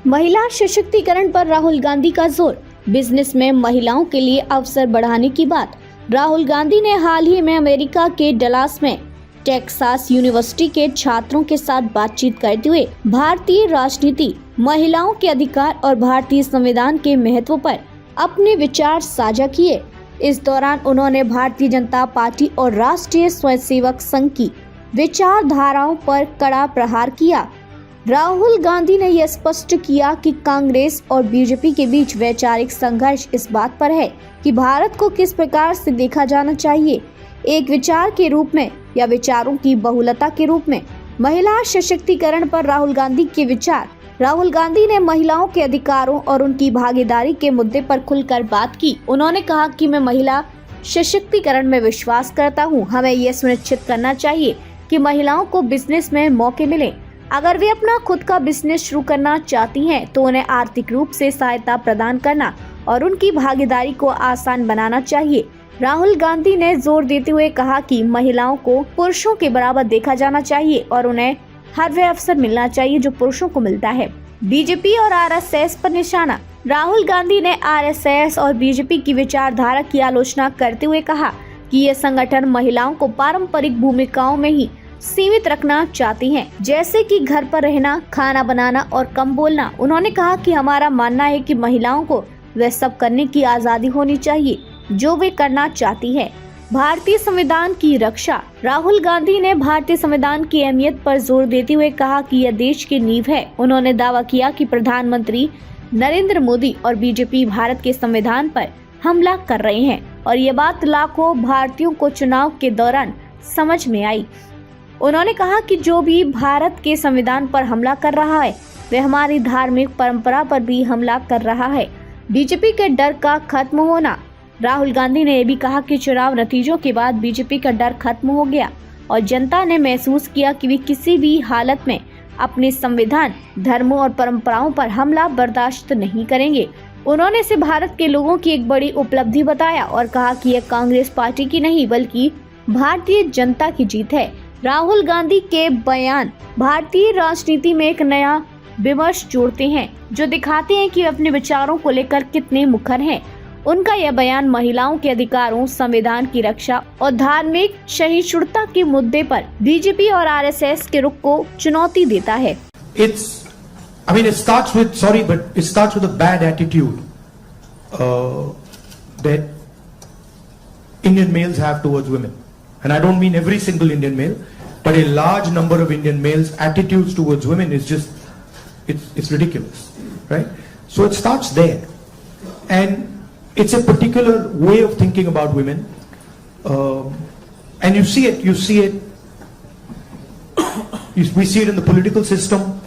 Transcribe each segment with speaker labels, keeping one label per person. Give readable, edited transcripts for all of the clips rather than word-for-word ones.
Speaker 1: महिला सशक्तिकरण पर राहुल गांधी का जोर। बिजनेस में महिलाओं के लिए अवसर बढ़ाने की बात। राहुल गांधी ने हाल ही में अमेरिका के डलास में टेक्सास यूनिवर्सिटी के छात्रों के साथ बातचीत करते हुए भारतीय राजनीति, महिलाओं के अधिकार और भारतीय संविधान के महत्व पर अपने विचार साझा किए। इस दौरान उन्होंने भारतीय जनता पार्टी और राष्ट्रीय स्वयंसेवक संघ की विचारधाराओं पर कड़ा प्रहार किया। राहुल गांधी ने यह स्पष्ट किया कि कांग्रेस और बीजेपी के बीच वैचारिक संघर्ष इस बात पर है कि भारत को किस प्रकार से देखा जाना चाहिए, एक विचार के रूप में या विचारों की बहुलता के रूप में। महिला सशक्तिकरण पर राहुल गांधी के विचार। राहुल गांधी ने महिलाओं के अधिकारों और उनकी भागीदारी के मुद्दे पर खुलकर बात की। उन्होंने कहा कि मैं महिला सशक्तिकरण में विश्वास करता हूं। हमें यह सुनिश्चित करना चाहिए कि महिलाओं को बिजनेस में मौके मिले। अगर वे अपना खुद का बिजनेस शुरू करना चाहती हैं तो उन्हें आर्थिक रूप से सहायता प्रदान करना और उनकी भागीदारी को आसान बनाना चाहिए। राहुल गांधी ने जोर देते हुए कहा कि महिलाओं को पुरुषों के बराबर देखा जाना चाहिए और उन्हें हर वह अवसर मिलना चाहिए जो पुरुषों को मिलता है। बीजेपी और आरएसएस पर निशाना। राहुल गांधी ने आरएसएस और बीजेपी की विचारधारा की आलोचना करते हुए कहा कि ये संगठन महिलाओं को पारंपरिक भूमिकाओं में ही सीमित रखना चाहती हैं, जैसे कि घर पर रहना, खाना बनाना और कम बोलना। उन्होंने कहा कि हमारा मानना है कि महिलाओं को वह सब करने की आजादी होनी चाहिए जो वे करना चाहती है। भारतीय संविधान की रक्षा। राहुल गांधी ने भारतीय संविधान की अहमियत पर जोर देते हुए कहा कि यह देश की नींव है। उन्होंने दावा किया कि प्रधानमंत्री नरेंद्र मोदी और बीजेपी भारत के संविधान पर हमला कर रहे हैं और ये बात लाखों भारतीयों को चुनाव के दौरान समझ में आई। उन्होंने कहा कि जो भी भारत के संविधान पर हमला कर रहा है वह हमारी धार्मिक परंपरा पर भी हमला कर रहा है। बीजेपी के डर का खत्म होना। राहुल गांधी ने यह भी कहा कि चुनाव नतीजों के बाद बीजेपी का डर खत्म हो गया और जनता ने महसूस किया कि वे किसी भी हालत में अपने संविधान, धर्मों और परंपराओं पर हमला बर्दाश्त नहीं करेंगे। उन्होंने इसे भारत के लोगों की एक बड़ी उपलब्धि बताया और कहा कि यह कांग्रेस पार्टी की नहीं बल्कि भारतीय जनता की जीत है। राहुल गांधी के बयान भारतीय राजनीति में एक नया विमर्श जोड़ते हैं जो दिखाते हैं कि वे अपने विचारों को लेकर कितने मुखर हैं। उनका यह बयान महिलाओं के अधिकारों, संविधान की रक्षा और धार्मिक सहिष्णुता के मुद्दे पर बीजेपी और आरएसएस के रुख को चुनौती देता है।
Speaker 2: It starts with a bad attitude that Indian males have towards women. And I don't mean every single Indian male, but a large number of Indian males' attitudes towards women is just, it's ridiculous, right? So it starts there. And it's a particular way of thinking about women. And we see it, we see it in the political system,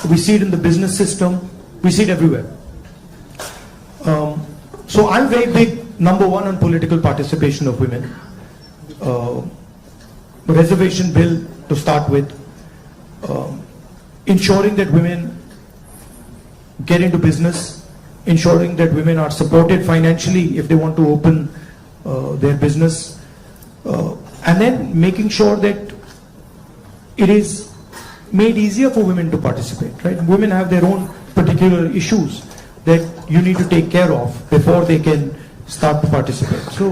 Speaker 2: we see it in the business system, we see it everywhere. So I'm very big, number one, on political participation of women. Reservation bill to start with, ensuring that women get into business, ensuring that women are supported financially if they want to open their business, and then making sure that it is made easier for women to participate, right? Women have their own particular issues that you need to take care of before they can start to participate. So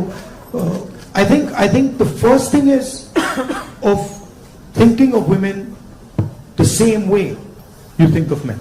Speaker 2: I think the first thing is of thinking of women the same way you think of men.